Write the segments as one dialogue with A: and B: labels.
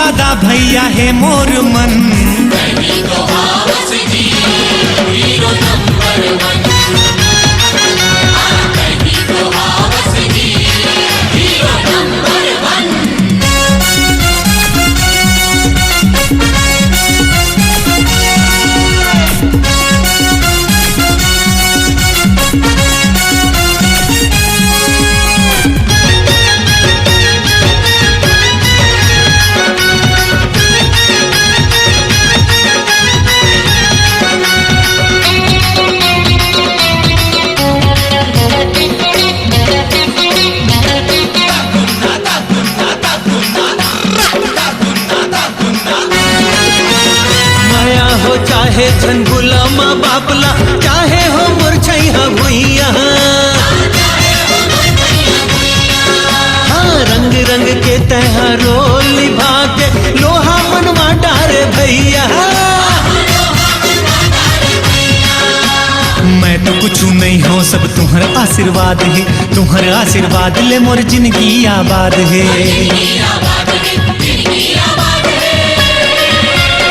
A: दादा भैया है मोर मन।
B: नहीं तो हावस जी हीरो नंबर वन। नहीं तो हावस जी हीरो नंबर वन।
A: चाहे छन गुलामा बापला, चाहे हो मुरझैया भुइया। हाँ, रंग रंग के तहा रोल निभा के लोहा मनवा डारे भैया। मैं तो कुछ नहीं हो, सब तुम्हारा आशीर्वाद है। तुम्हारा आशीर्वाद ले मोर जिंदगी आबाद है।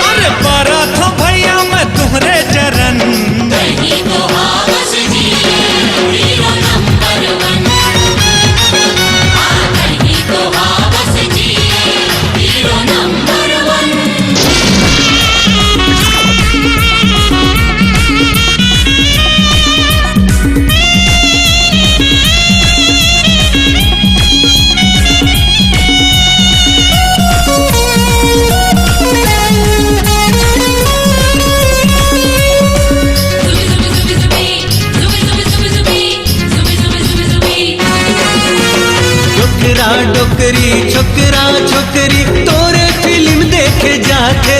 A: अरे पारा थो भैया मैं तुम्हारे चरण।
B: नहीं तो हावस जी हीरो नंबर वन। नहीं तो हावस जी हीरो नंबर वन।
A: डोकरी छोकरा छोकरी तोरे फिल्म देखे जाके।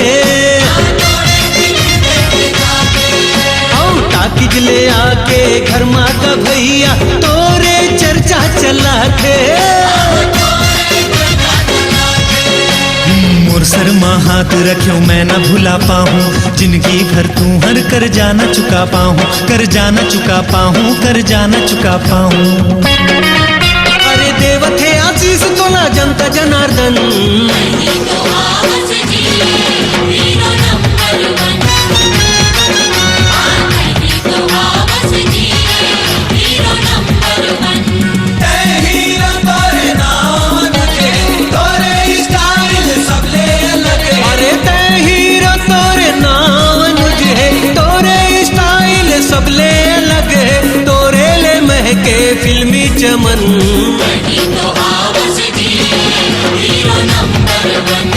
A: टाकिज ले आके घर माता भैया तोरे चर्चा चला के। मोर सर माँ हाथ रखियो मैं न भुला पाऊँ। जिंदगी भर तू हर कर जाना चुका पाऊँ, कर जाना चुका पाऊँ, कर जाना चुका पाऊँ। अरे देवत है आशीष तोला जनता जनार्दन।
B: नहीं तो हावस जी हीरो नंबर वन। नहीं तो हावस जी हीरो नंबर वन।
A: हीरो तोरे नाम तुझे, तोरे स्टाइल सब ले लगे। अरे ते हीरो तोरे नाम तुझे, तोरे स्टाइल सब ले लगे। तोरे ले महके फिल्मी चमन।
B: नहीं तो हावस जी हीरो नंबर वन।